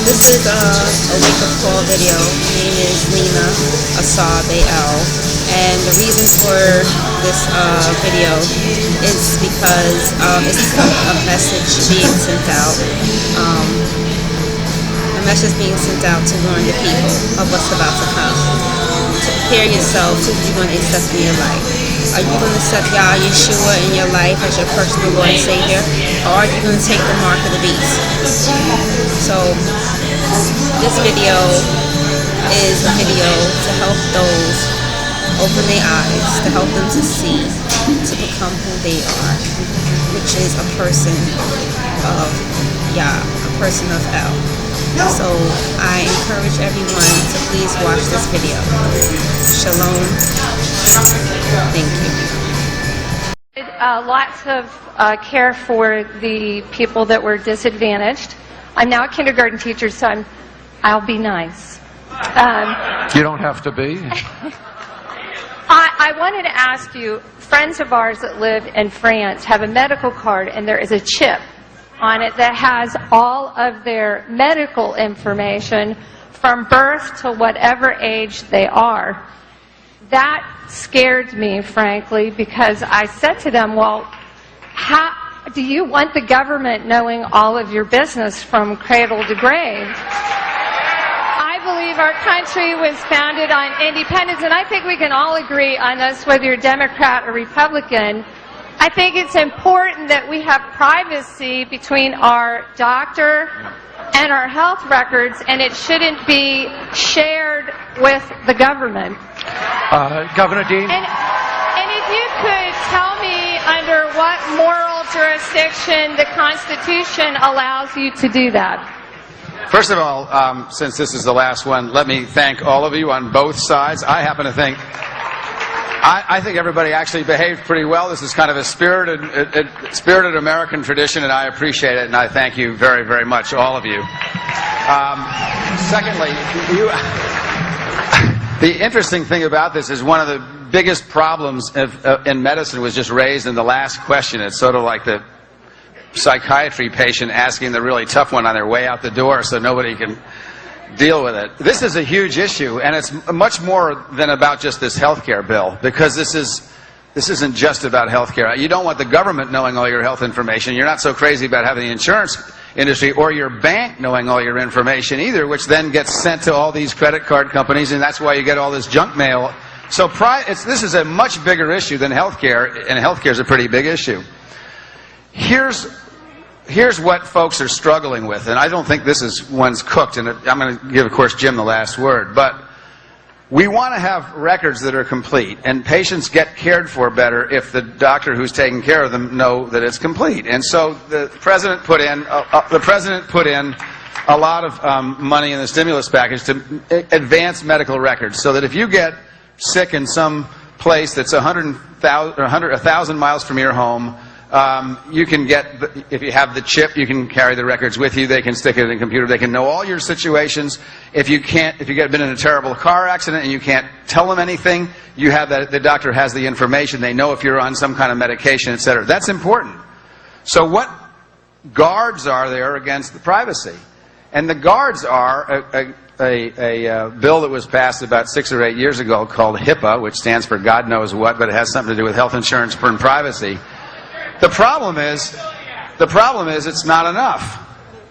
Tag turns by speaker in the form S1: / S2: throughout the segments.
S1: This is a wake-up call video. My name is Nina Asab-Al, and the reason for this video is because it's a message being sent out. A message being sent out to warn the people of what's about to come. To prepare yourself to who you're going to accept in your life. Are you going to accept Yeshua in your life as your personal Lord and Savior, or are you going to take the mark of the beast? So this video is a video to help those open their eyes, to help them to see, to become who they are, which is a person of Yah, a person of El. So I encourage everyone to please watch this video. Shalom. Thank you.
S2: Lots of care for the people that were disadvantaged. I'm now a kindergarten teacher, so I'll be nice.
S3: You don't have to be.
S2: I wanted to ask you, friends of ours that live in France have a medical card, and there is a chip on it that has all of their medical information from birth to whatever age they are. That scared me, frankly, because I said to them, well, how do you want the government knowing all of your business from cradle to grave? I believe our country was founded on independence, and I think we can all agree on this, whether you're Democrat or Republican. I think it's important that we have privacy between our doctor and our health records, and it shouldn't be shared with the government.
S3: Governor Dean?
S2: And if you could tell me under what moral jurisdiction the Constitution allows you to do that.
S4: First of all, since this is the last one, let me thank all of you on both sides. I happen to think I think everybody actually behaved pretty well. This is kind of a spirited American tradition, and I appreciate it, and I thank you very, very much, all of you. Secondly, the interesting thing about this is one of the biggest problems in medicine was just raised in the last question. It's sort of like the psychiatry patient asking the really tough one on their way out the door so nobody can deal with it. This is a huge issue, and it's much more than about just this health care bill, because this isn't just about health care. You don't want the government knowing all your health information. You're not so crazy about having the insurance industry or your bank knowing all your information either, which then gets sent to all these credit card companies, and that's why you get all this junk mail. So this is a much bigger issue than health care, and health care is a pretty big issue. Here's what folks are struggling with, and I don't think one's cooked, and I'm going to give, of course, Jim the last word, but we want to have records that are complete, and patients get cared for better if the doctor who's taking care of them know that it's complete. And so the president put in a lot of money in the stimulus package to advance medical records, so that if you get sick in some place that's 1,000 miles from your home, you can if you have the chip, you can carry the records with you. They can stick it in a computer. They can know all your situations. If you get been in a terrible car accident and you can't tell them anything, you have that. The doctor has the information. They know if you're on some kind of medication, etc. That's important. So what guards are there against the privacy? And the guards are a bill that was passed about 6 or 8 years ago called HIPAA, which stands for God knows what, but it has something to do with health insurance and privacy. The problem is it's not enough.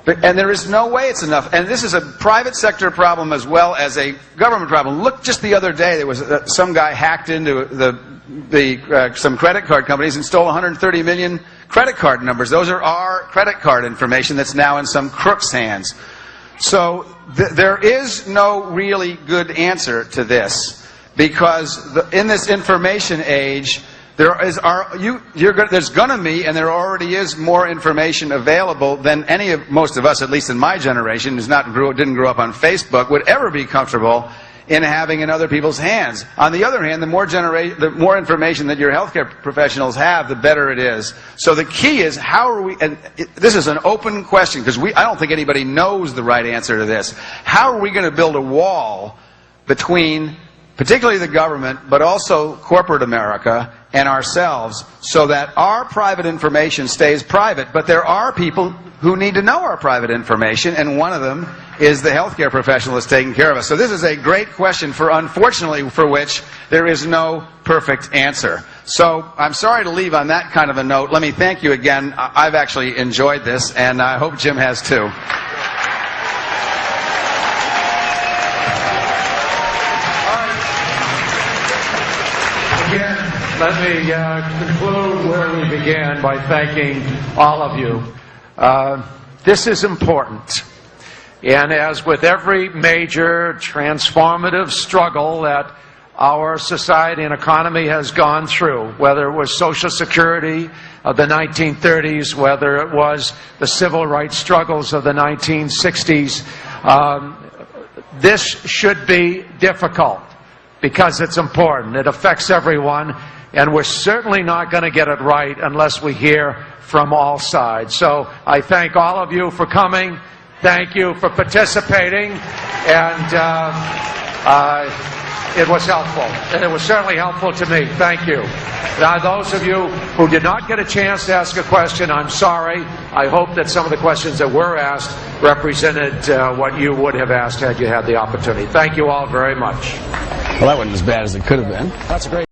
S4: And there is no way it's enough. And this is a private sector problem as well as a government problem. Look, just the other day, there was some guy hacked into some credit card companies and stole 130 million credit card numbers. Those are our credit card information that's now in some crook's hands. So there is no really good answer to this, because in this information age, there's going to be, and there already is, more information available than most of us, at least in my generation, didn't grow up on Facebook, would ever be comfortable in having in other people's hands. On the other hand, the more information that your healthcare professionals have, the better it is. So the key is, how are we? And this is an open question, because I don't think anybody knows the right answer to this. How are we going to build a wall between, particularly the government, but also corporate America, and ourselves so that our private information stays private. But there are people who need to know our private information, and one of them is the healthcare professional that's taking care of us. So this is a great question, unfortunately, for which there is no perfect answer. So I'm sorry to leave on that kind of a note. Let me thank you again. I've actually enjoyed this, and I hope Jim has too.
S3: Again, let me conclude where we began by thanking all of you. This is important. And as with every major transformative struggle that our society and economy has gone through, whether it was Social Security of the 1930s, whether it was the civil rights struggles of the 1960s, this should be difficult because it's important. It affects everyone, and we're certainly not going to get it right unless we hear from all sides. So I thank all of you for coming. Thank you for participating, and it was helpful. And it was certainly helpful to me. Thank you. Now, those of you who did not get a chance to ask a question, I'm sorry. I hope that some of the questions that were asked represented what you would have asked had you had the opportunity. Thank you all very much.
S4: Well, that wasn't as bad as it could have been. That's a great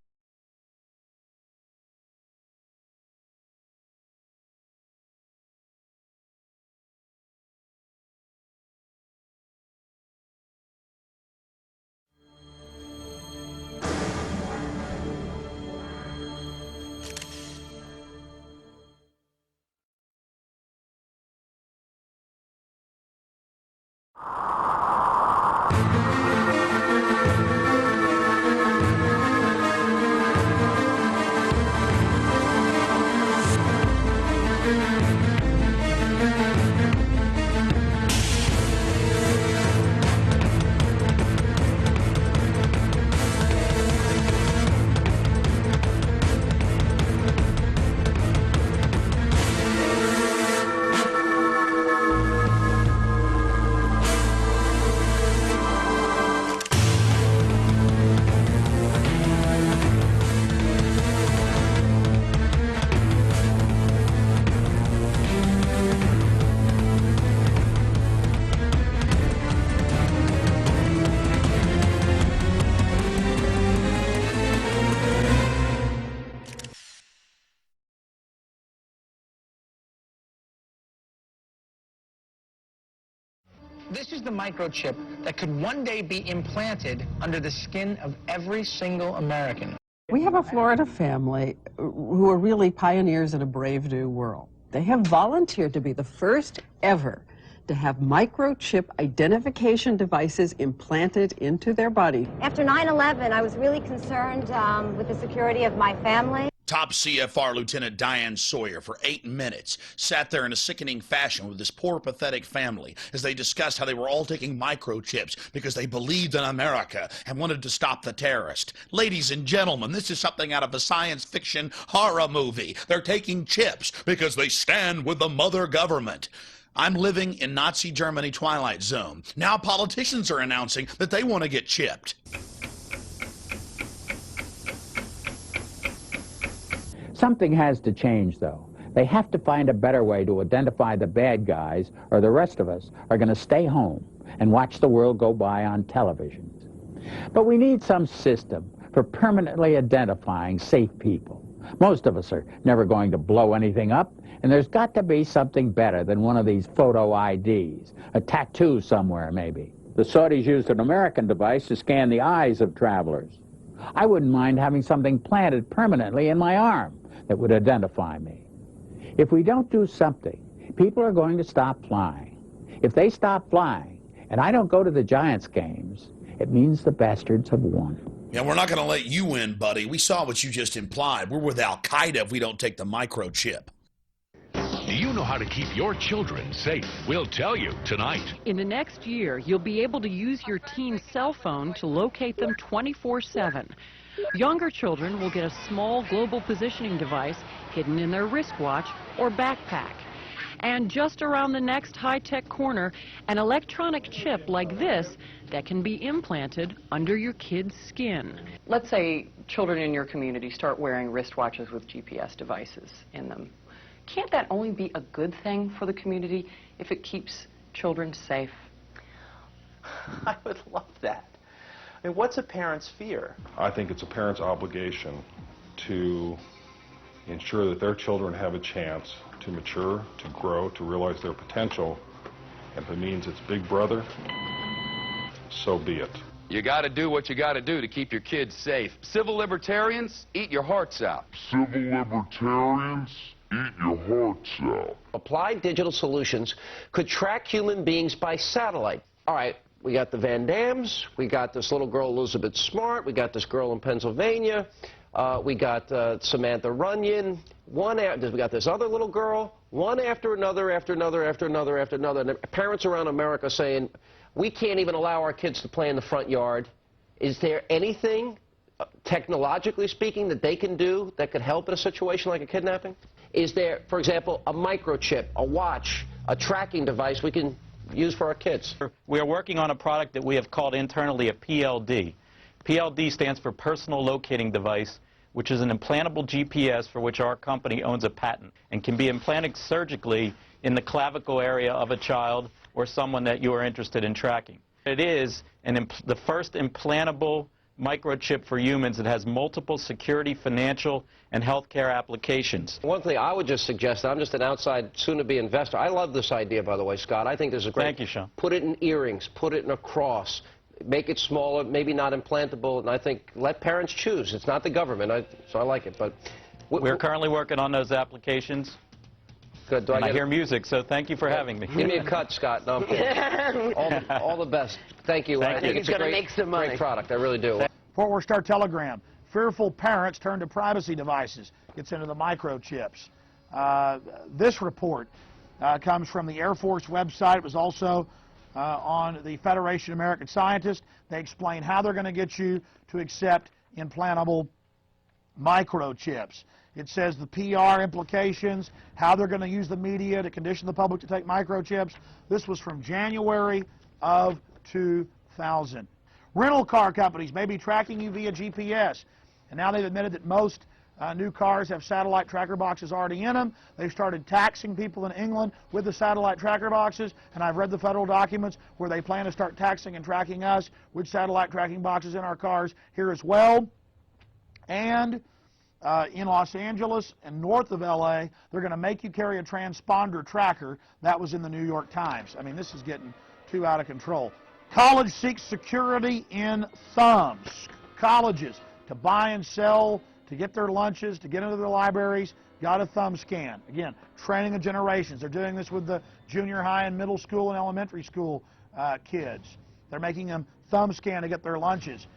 S5: This is the microchip that could one day be implanted under the skin of every single American.
S6: We have a Florida family who are really pioneers in a brave new world. They have volunteered to be the first ever to have microchip identification devices implanted into their body.
S7: After 9/11, I was really concerned with the security of my family.
S8: Top CFR Lieutenant Diane Sawyer, for 8 minutes, sat there in a sickening fashion with this poor, pathetic family as they discussed how they were all taking microchips because they believed in America and wanted to stop the terrorist. Ladies and gentlemen, this is something out of a science fiction horror movie. They're taking chips because they stand with the mother government. I'm living in Nazi Germany Twilight Zone. Now politicians are announcing that they want to get chipped.
S9: Something has to change, though. They have to find a better way to identify the bad guys, or the rest of us are going to stay home and watch the world go by on television. But we need some system for permanently identifying safe people. Most of us are never going to blow anything up, and there's got to be something better than one of these photo IDs, a tattoo somewhere maybe. The Saudis used an American device to scan the eyes of travelers. I wouldn't mind having something planted permanently in my arm that would identify me. If we don't do something, people are going to stop flying. If they stop flying, and I don't go to the Giants games, it means the bastards have won.
S8: Yeah, we're not going to let you win, buddy. We saw what you just implied. We're with Al-Qaeda if we don't take the microchip.
S10: Do you know how to keep your children safe? We'll tell you tonight.
S11: In the next year, you'll be able to use your teen's cell phone to locate them 24/7. Younger children will get a small global positioning device hidden in their wristwatch or backpack. And just around the next high-tech corner, an electronic chip like this that can be implanted under your kid's skin.
S12: Let's say children in your community start wearing wristwatches with GPS devices in them. Can't that only be a good thing for the community if it keeps children safe?
S13: I would love that. I mean, what's a parent's fear?
S14: I think it's a parent's obligation to ensure that their children have a chance to mature, to grow, to realize their potential. And if it means it's Big Brother, so be it.
S15: You got to do what you got to do to keep your kids safe. Civil libertarians, eat your hearts out.
S16: Civil libertarians, eat your hearts out.
S17: Applied digital solutions could track human beings by satellite. All right, we got the Van Dams, we got this little girl Elizabeth Smart, we got this girl in Pennsylvania, we got Samantha Runyon, we got this other little girl, one after another, after another, after another, after another. And the parents around America saying, we can't even allow our kids to play in the front yard. Is there anything, technologically speaking, that they can do that could help in a situation like a kidnapping? Is there, for example, a microchip, a watch, a tracking device we can use for our kids?
S18: We are working on a product that we have called internally a PLD. PLD stands for Personal Locating Device, which is an implantable GPS for which our company owns a patent and can be implanted surgically in the clavicle area of a child or someone that you are interested in tracking. It is the first implantable microchip for humans that has multiple security, financial, and healthcare applications.
S17: One thing I would just suggest, I'm just an outside, soon-to-be investor. I love this idea, by the way, Scott. I think this is great.
S18: Thank you, Sean.
S17: Put it in earrings, put it in a cross, make it smaller, maybe not implantable, and I think let parents choose. It's not the government, so I like it. But
S18: we're currently working on those applications.
S17: Good.
S18: I hear music, so thank you for having me.
S17: Give me a cut, Scott. No, I'm kidding. all the best. Thank you.
S18: Thank
S17: I think
S18: you.
S17: it's a great product. I really do.
S19: Fort Worth Star Telegram. Fearful parents turn to privacy devices. Gets into the microchips. This report comes from the Air Force website. It was also on the Federation of American Scientists. They explain how they're going to get you to accept implantable microchips. It says the PR implications, how they're going to use the media to condition the public to take microchips. This was from January of 2000. Rental car companies may be tracking you via GPS. And now they've admitted that most new cars have satellite tracker boxes already in them. They've started taxing people in England with the satellite tracker boxes. And I've read the federal documents where they plan to start taxing and tracking us with satellite tracking boxes in our cars here as well. And in Los Angeles and north of LA, they're going to make you carry a transponder tracker. That was in the New York Times. I mean, this is getting too out of control. College seeks security in thumbs. Colleges, to buy and sell, to get their lunches, to get into their libraries, got a thumb scan. Again, training the generations. They're doing this with the junior high and middle school and elementary school kids. They're making them thumb scan to get their lunches,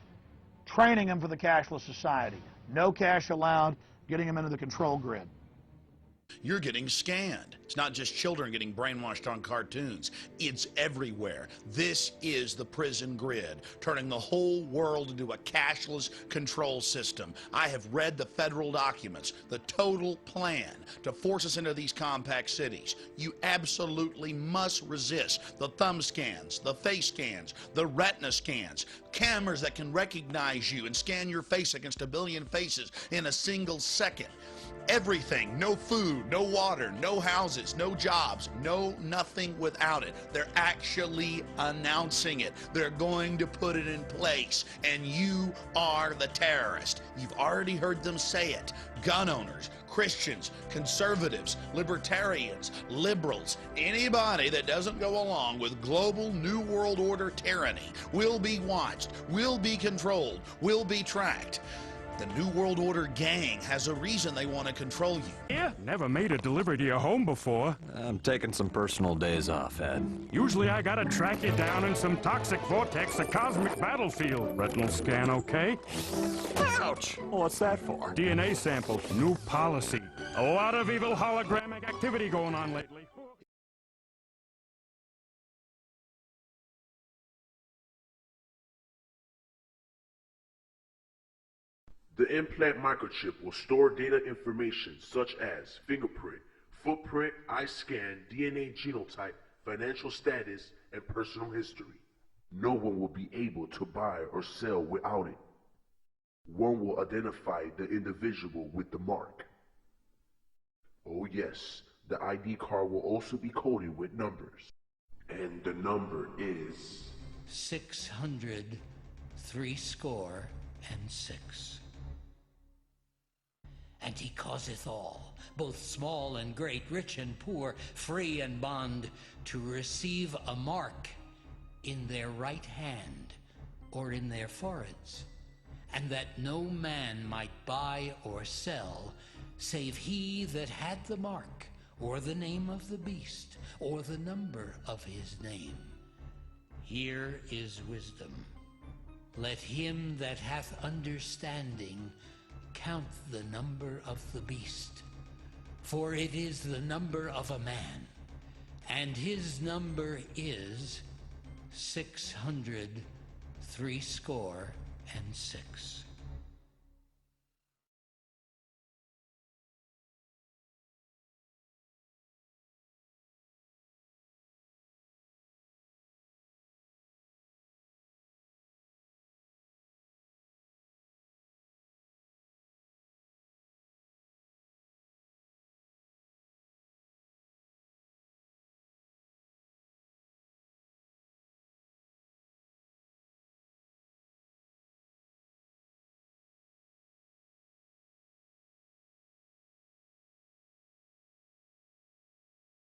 S19: training them for the cashless society. No cash allowed, getting them into the control grid.
S8: You're getting scanned. It's not just children getting brainwashed on cartoons. It's everywhere. This is the prison grid, turning the whole world into a cashless control system. I have read the federal documents, the total plan to force us into these compact cities. You absolutely must resist the thumb scans, the face scans, the retina scans, cameras that can recognize you and scan your face against 1 billion faces in a single second. Everything, no food, no water, no houses, no jobs, no nothing without it. They're actually announcing it. They're going to put it in place, and you are the terrorist. You've already heard them say it. Gun owners, Christians, conservatives, libertarians, liberals, anybody that doesn't go along with global New World Order tyranny will be watched, will be controlled, will be tracked. The New World Order gang has a reason they want to control you.
S20: Yeah, never made a delivery to your home before.
S21: I'm taking some personal days off, Ed.
S20: Usually I gotta track you down in some toxic vortex, a cosmic battlefield. Retinal scan okay?
S21: Ouch! What's that for?
S20: DNA sample, new policy. A lot of evil hologramic activity going on lately.
S16: The implant microchip will store data information such as fingerprint,
S1: footprint, eye scan, DNA genotype, financial status, and personal history. No one will be able to buy or sell without it. One will identify the individual with the mark. Oh yes, the ID card will also be coded with numbers. And the number is
S22: 600 threescore and 6. And he causeth all, both small and great, rich and poor, free and bond, to receive a mark in their right hand or in their foreheads, and that no man might buy or sell, save he that had the mark, or the name of the beast, or the number of his name. Here is wisdom. Let him that hath understanding count the number of the beast, for it is the number of a man, and his number is 600 threescore and 6.